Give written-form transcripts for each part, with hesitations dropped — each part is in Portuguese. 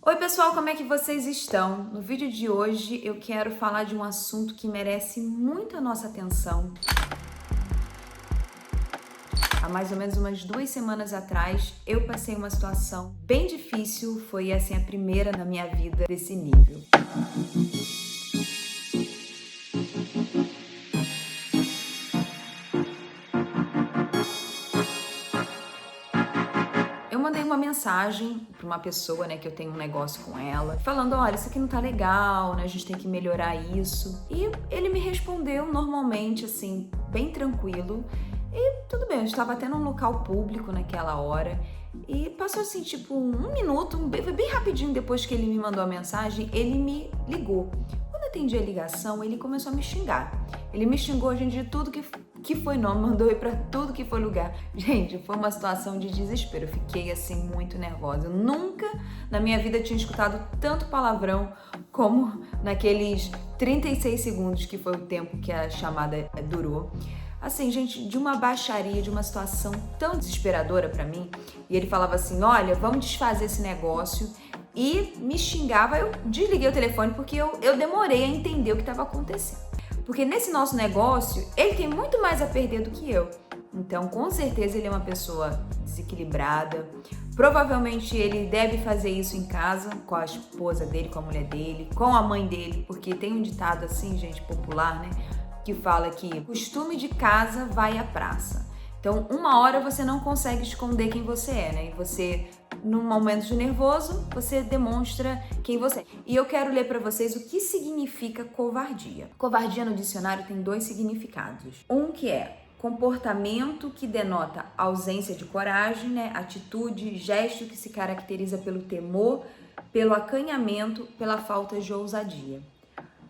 Oi pessoal, como é que vocês estão? No vídeo de hoje eu quero falar de um assunto que merece muito a nossa atenção. Há mais ou menos umas 2 semanas atrás eu passei uma situação bem difícil, foi assim a primeira na minha vida desse nível. Eu mandei uma mensagem para uma pessoa, né, que eu tenho um negócio com ela, falando, olha, isso aqui não tá legal, né, a gente tem que melhorar isso. E ele me respondeu normalmente, assim, bem tranquilo. E tudo bem, eu estava até num local público naquela hora. E passou assim, tipo, um minuto, bem rapidinho depois que ele me mandou a mensagem, ele me ligou. Quando eu atendi a ligação, ele começou a me xingar. Ele me xingou, gente, de tudo que foi nome, mandou ir pra tudo que foi lugar. Gente, foi uma situação de desespero. Eu fiquei, assim, muito nervosa. Eu nunca na minha vida tinha escutado tanto palavrão como naqueles 36 segundos que foi o tempo que a chamada durou. Assim, gente, de uma baixaria, de uma situação tão desesperadora pra mim. E ele falava assim, olha, vamos desfazer esse negócio. E me xingava, eu desliguei o telefone porque eu demorei a entender o que estava acontecendo. Porque nesse nosso negócio, ele tem muito mais a perder do que eu. Então, com certeza, ele é uma pessoa desequilibrada. Provavelmente ele deve fazer isso em casa, com a esposa dele, com a mulher dele, com a mãe dele. Porque tem um ditado assim, gente, popular, né? Que fala que costume de casa vai à praça. Então, uma hora você não consegue esconder quem você é, né? E você, num momento de nervoso, você demonstra quem você é. E eu quero ler para vocês o que significa covardia. Covardia no dicionário tem 2 significados. Um que é comportamento que denota ausência de coragem, né? Atitude, gesto que se caracteriza pelo temor, pelo acanhamento, pela falta de ousadia.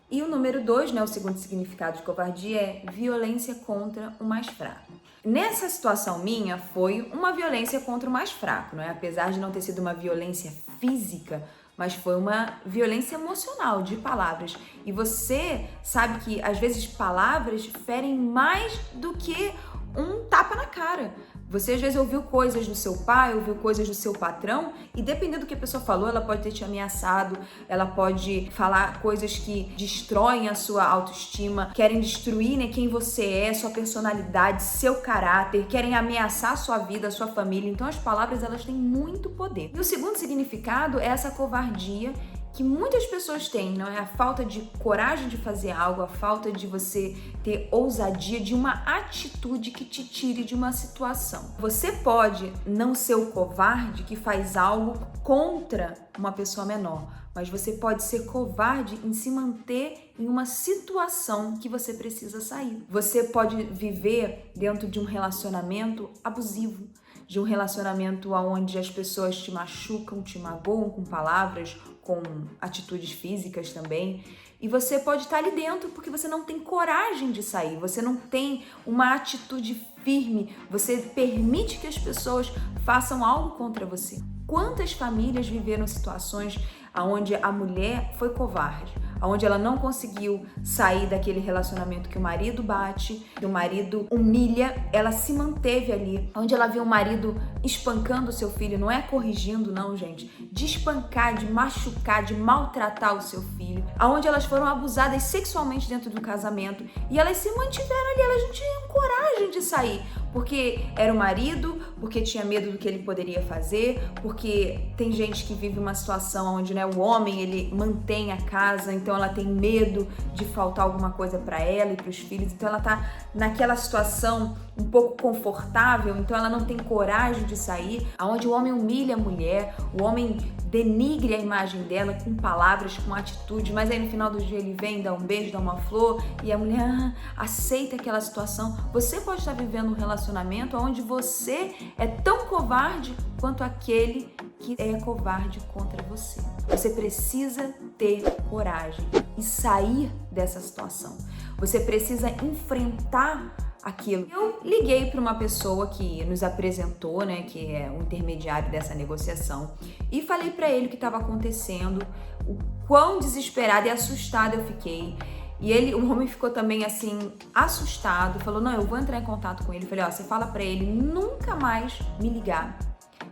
E o número 2, né, o segundo significado de covardia é violência contra o mais fraco. Nessa situação minha, foi uma violência contra o mais fraco, não é? Apesar de não ter sido uma violência física, mas foi uma violência emocional, de palavras. E você sabe que, às vezes, palavras ferem mais do que um tapa na cara. Você às vezes ouviu coisas do seu pai, ouviu coisas do seu patrão e dependendo do que a pessoa falou, ela pode ter te ameaçado, ela pode falar coisas que destroem a sua autoestima, querem destruir, né, quem você é, sua personalidade, seu caráter, querem ameaçar a sua vida, a sua família. Então as palavras, elas têm muito poder. E o segundo significado é essa covardia que muitas pessoas têm, não é? A falta de coragem de fazer algo, a falta de você ter ousadia, de uma atitude que te tire de uma situação. Você pode não ser o covarde que faz algo contra uma pessoa menor, mas você pode ser covarde em se manter em uma situação que você precisa sair. Você pode viver dentro de um relacionamento abusivo, de um relacionamento onde as pessoas te machucam, te magoam com palavras, com atitudes físicas também. E você pode estar ali dentro porque você não tem coragem de sair, você não tem uma atitude firme, você permite que as pessoas façam algo contra você. Quantas famílias viveram situações onde a mulher foi covarde, onde ela não conseguiu sair daquele relacionamento que o marido bate, que o marido humilha, ela se manteve ali, onde ela viu o marido espancando o seu filho, não é corrigindo não, gente, de espancar, de machucar, de maltratar o seu filho, onde elas foram abusadas sexualmente dentro do casamento e elas se mantiveram ali, elas não tinham coragem de sair, porque era o marido, porque tinha medo do que ele poderia fazer, porque tem gente que vive uma situação onde, né, o homem, ele mantém a casa, então ela tem medo de faltar alguma coisa para ela e para os filhos, então ela tá naquela situação um pouco confortável, então ela não tem coragem de sair, onde o homem humilha a mulher, o homem denigre a imagem dela com palavras, com atitude, mas aí no final do dia ele vem, dá um beijo, dá uma flor e a mulher aceita aquela situação. Você pode estar vivendo um relacionamento onde você é tão covarde quanto aquele que é covarde contra você. Você precisa ter coragem e sair dessa situação. Você precisa enfrentar aquilo. Eu liguei para uma pessoa que nos apresentou, né, que é o intermediário dessa negociação, e falei para ele o que estava acontecendo, o quão desesperada e assustada eu fiquei. E o homem ficou também assim, assustado, falou, não, eu vou entrar em contato com ele. Eu falei, ó, você fala para ele nunca mais me ligar,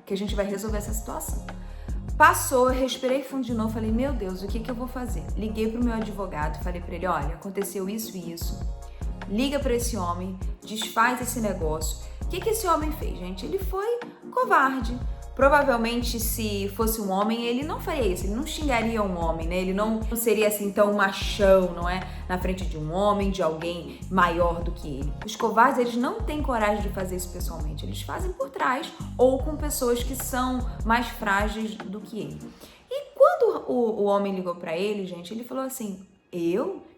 que a gente vai resolver essa situação. Passou, eu respirei fundo de novo, falei, meu Deus, o que eu vou fazer? Liguei pro meu advogado, falei pra ele, olha, aconteceu isso e isso. Liga pra esse homem, desfaz esse negócio. O que esse homem fez, gente? Ele foi covarde. Provavelmente, se fosse um homem, ele não faria isso, ele não xingaria um homem, né? Ele não seria assim tão machão, não é? Na frente de um homem, de alguém maior do que ele. Os covardes, eles não têm coragem de fazer isso pessoalmente, eles fazem por trás ou com pessoas que são mais frágeis do que ele. E quando o homem ligou pra ele, gente, ele falou assim,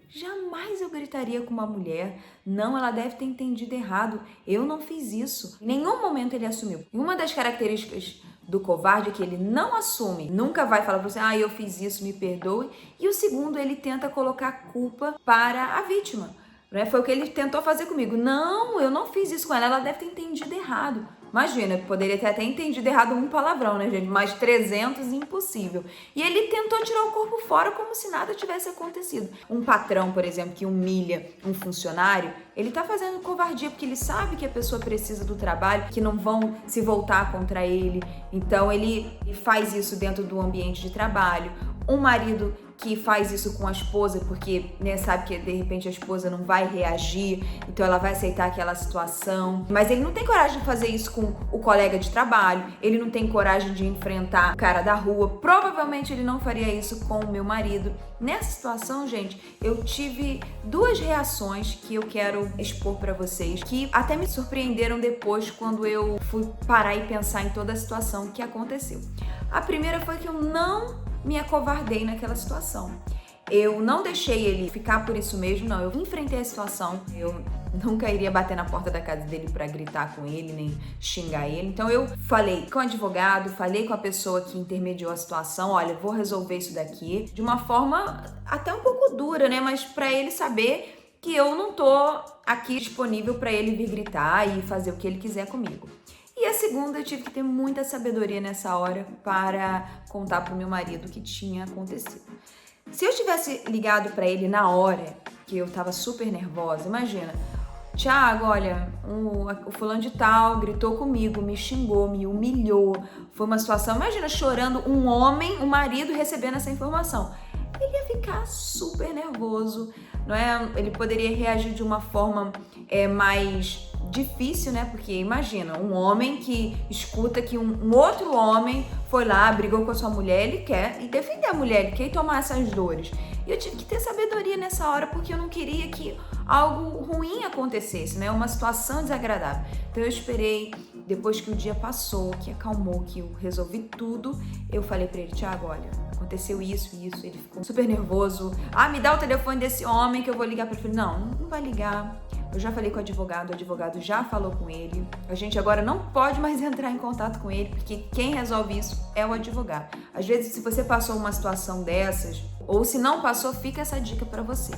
jamais eu gritaria com uma mulher. Não, ela deve ter entendido errado. Eu não fiz isso. Em nenhum momento ele assumiu. E uma das características do covarde é que ele não assume. Nunca vai falar pra você, eu fiz isso, me perdoe. E o segundo, ele tenta colocar a culpa para a vítima. Né? Foi o que ele tentou fazer comigo. Não, eu não fiz isso com ela. Ela deve ter entendido errado. Imagina, poderia ter até entendido errado um palavrão, né, gente? Mas 300, impossível. E ele tentou tirar o corpo fora como se nada tivesse acontecido. Um patrão, por exemplo, que humilha um funcionário, ele tá fazendo covardia porque ele sabe que a pessoa precisa do trabalho, que não vão se voltar contra ele. Então, ele faz isso dentro do ambiente de trabalho. Um marido que faz isso com a esposa porque, né, sabe que de repente a esposa não vai reagir, então ela vai aceitar aquela situação, mas ele não tem coragem de fazer isso com o colega de trabalho, ele não tem coragem de enfrentar o cara da rua, provavelmente ele não faria isso com o meu marido. Nessa situação, gente, eu tive duas reações que eu quero expor pra vocês, que até me surpreenderam depois quando eu fui parar e pensar em toda a situação que aconteceu. A primeira foi que eu não me acovardei naquela situação. Eu não deixei ele ficar por isso mesmo, não. Eu enfrentei a situação. Eu nunca iria bater na porta da casa dele pra gritar com ele, nem xingar ele. Então eu falei com o advogado, falei com a pessoa que intermediou a situação, olha, vou resolver isso daqui de uma forma até um pouco dura, né? Mas pra ele saber que eu não tô aqui disponível pra ele vir gritar e fazer o que ele quiser comigo. E a segunda, eu tive que ter muita sabedoria nessa hora para contar pro meu marido o que tinha acontecido. Se eu tivesse ligado para ele na hora, que eu tava super nervosa, imagina, Thiago, olha, o fulano de tal gritou comigo, me xingou, me humilhou, foi uma situação, imagina chorando um homem, um marido recebendo essa informação. Ele ia ficar super nervoso, não é? Ele poderia reagir de uma forma mais difícil, né? Porque imagina, um homem que escuta que um outro homem foi lá, brigou com a sua mulher, ele quer defender a mulher, ele quer tomar essas dores. E eu tive que ter sabedoria nessa hora, porque eu não queria que algo ruim acontecesse, né? Uma situação desagradável. Então eu esperei, depois que o dia passou, que acalmou, que eu resolvi tudo, eu falei pra ele, Thiago, olha, aconteceu isso e isso. Ele ficou super nervoso. Me dá o telefone desse homem que eu vou ligar pra ele. Eu falei, não vai ligar. Eu já falei com o advogado já falou com ele. A gente agora não pode mais entrar em contato com ele, porque quem resolve isso é o advogado. Às vezes, se você passou uma situação dessas, ou se não passou, fica essa dica pra você.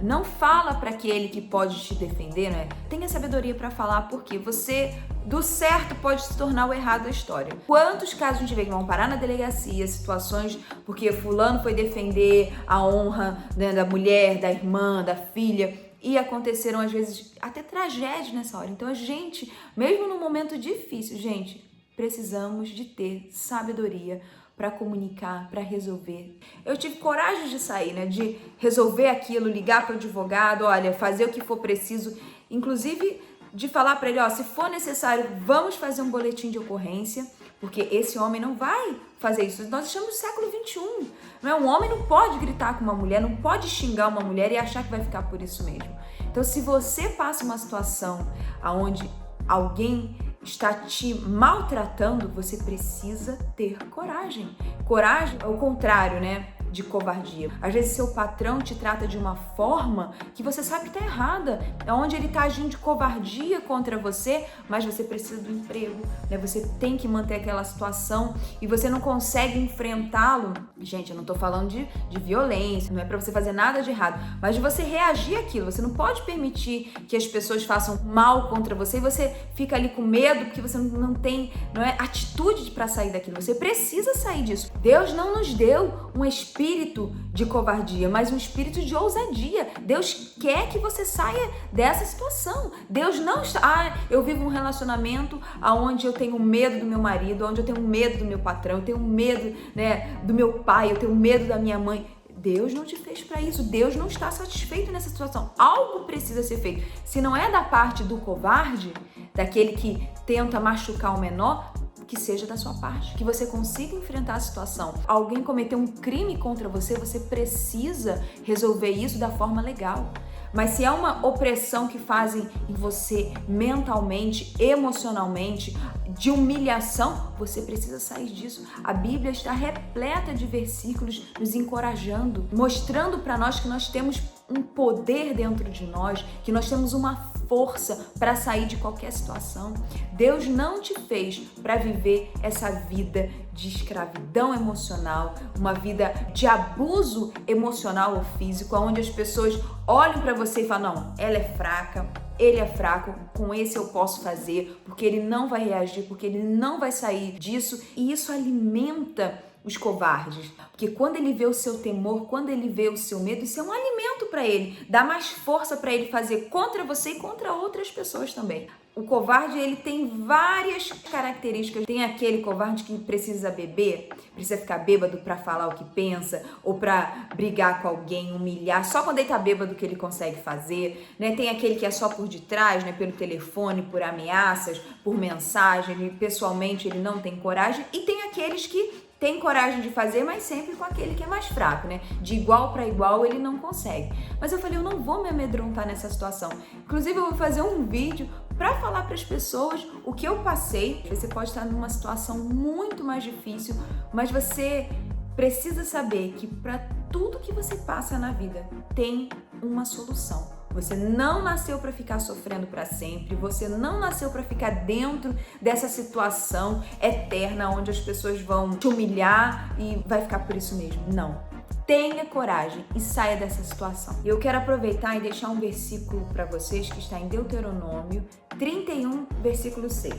Não fala pra aquele que pode te defender, né? Tenha sabedoria pra falar, porque você, do certo, pode se tornar o errado da história. Quantos casos a gente vê que vão parar na delegacia, situações porque fulano foi defender a honra, né, da mulher, da irmã, da filha, e aconteceram, às vezes, até tragédias nessa hora. Então, a gente, mesmo num momento difícil, gente, precisamos de ter sabedoria para comunicar, para resolver. Eu tive coragem de sair, né? De resolver aquilo, ligar para o advogado, olha, fazer o que for preciso, inclusive de falar para ele, se for necessário, vamos fazer um boletim de ocorrência, porque esse homem não vai fazer isso. Nós estamos no século XXI. Não é? Um homem não pode gritar com uma mulher, não pode xingar uma mulher e achar que vai ficar por isso mesmo. Então, se você passa uma situação onde alguém está te maltratando, você precisa ter coragem. Coragem é o contrário, né, de covardia. Às vezes seu patrão te trata de uma forma que você sabe que tá errada, é onde ele tá agindo de covardia contra você, mas você precisa do emprego, né? Você tem que manter aquela situação e você não consegue enfrentá-lo. Gente, eu não tô falando de violência, não é pra você fazer nada de errado, mas de você reagir àquilo. Você não pode permitir que as pessoas façam mal contra você e você fica ali com medo porque você não tem atitude para sair daquilo. Você precisa sair disso. Deus não nos deu um espírito espírito de covardia, mas um espírito de ousadia. Deus quer que você saia dessa situação. Deus não está... eu vivo um relacionamento onde eu tenho medo do meu marido, onde eu tenho medo do meu patrão, eu tenho medo, né, do meu pai, eu tenho medo da minha mãe. Deus não te fez para isso. Deus não está satisfeito nessa situação. Algo precisa ser feito. Se não é da parte do covarde, daquele que tenta machucar o menor, que seja da sua parte, que você consiga enfrentar a situação. Alguém cometeu um crime contra você, você precisa resolver isso da forma legal. Mas se é uma opressão que fazem em você mentalmente, emocionalmente, de humilhação, você precisa sair disso. A Bíblia está repleta de versículos nos encorajando, mostrando para nós que nós temos um poder dentro de nós, que nós temos uma força para sair de qualquer situação. Deus não te fez para viver essa vida de escravidão emocional, uma vida de abuso emocional ou físico, onde as pessoas olham para você e falam: não, ela é fraca, ele é fraco, com esse eu posso fazer, porque ele não vai reagir, porque ele não vai sair disso. E isso alimenta os covardes, porque quando ele vê o seu temor, quando ele vê o seu medo, isso é um alimento para ele, dá mais força para ele fazer contra você e contra outras pessoas também. O covarde, ele tem várias características. Tem aquele covarde que precisa beber, precisa ficar bêbado para falar o que pensa, ou para brigar com alguém, humilhar, só quando ele tá bêbado que ele consegue fazer, né? Tem aquele que é só por detrás, né? Pelo telefone, por ameaças, por mensagem, e pessoalmente ele não tem coragem. E tem aqueles que tem coragem de fazer, mas sempre com aquele que é mais fraco, né? De igual para igual ele não consegue. Mas eu falei, eu não vou me amedrontar nessa situação. Inclusive eu vou fazer um vídeo para falar para as pessoas o que eu passei. Você pode estar numa situação muito mais difícil, mas você precisa saber que para tudo que você passa na vida tem uma solução. Você não nasceu para ficar sofrendo para sempre, você não nasceu para ficar dentro dessa situação eterna onde as pessoas vão te humilhar e vai ficar por isso mesmo. Não. Tenha coragem e saia dessa situação. Eu quero aproveitar e deixar um versículo para vocês que está em Deuteronômio 31, versículo 6.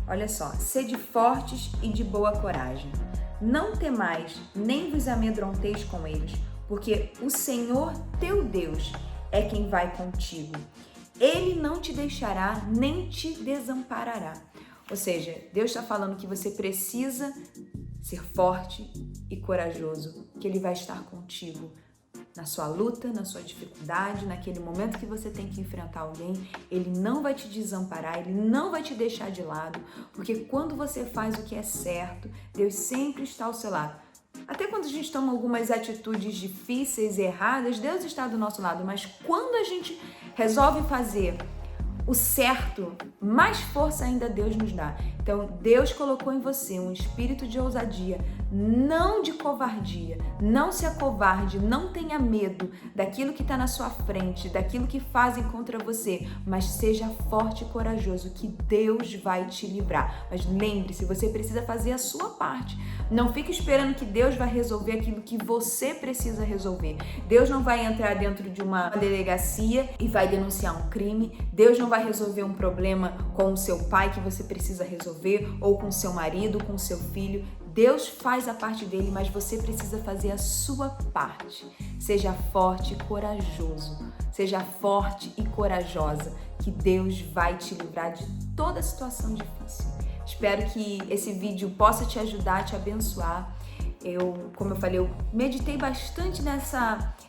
Olha só: sede fortes e de boa coragem. Não temais, nem vos amedronteis com eles, porque o Senhor teu Deus é quem vai contigo. Ele não te deixará, nem te desamparará. Ou seja, Deus está falando que você precisa ser forte e corajoso, que Ele vai estar contigo na sua luta, na sua dificuldade, naquele momento que você tem que enfrentar alguém. Ele não vai te desamparar, Ele não vai te deixar de lado, porque quando você faz o que é certo, Deus sempre está ao seu lado. Até quando a gente toma algumas atitudes difíceis e erradas, Deus está do nosso lado. Mas quando a gente resolve fazer o certo, mais força ainda Deus nos dá. Então, Deus colocou em você um espírito de ousadia, não de covardia. Não se acovarde, não tenha medo daquilo que está na sua frente, daquilo que fazem contra você, mas seja forte e corajoso, que Deus vai te livrar. Mas lembre-se, você precisa fazer a sua parte. Não fique esperando que Deus vai resolver aquilo que você precisa resolver. Deus não vai entrar dentro de uma delegacia e vai denunciar um crime. Deus não vai resolver um problema com o seu pai que você precisa resolver, ou com o seu marido, com o seu filho. Deus faz a parte dele, mas você precisa fazer a sua parte. Seja forte e corajoso. Seja forte e corajosa, que Deus vai te livrar de toda situação difícil. Espero que esse vídeo possa te ajudar, te abençoar. Como eu falei, eu meditei bastante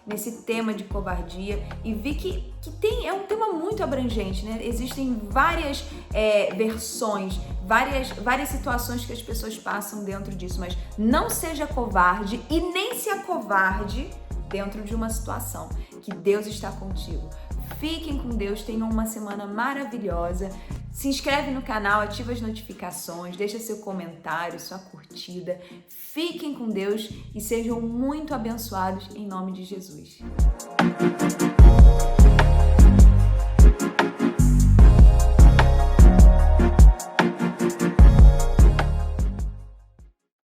nesse tema de covardia e vi que é um tema muito abrangente, né? Existem várias versões, várias situações que as pessoas passam dentro disso, mas não seja covarde e nem se acovarde dentro de uma situação, que Deus está contigo. Fiquem com Deus, tenham uma semana maravilhosa. Se inscreve no canal, ativa as notificações, deixa seu comentário, sua curtida. Fiquem com Deus e sejam muito abençoados em nome de Jesus.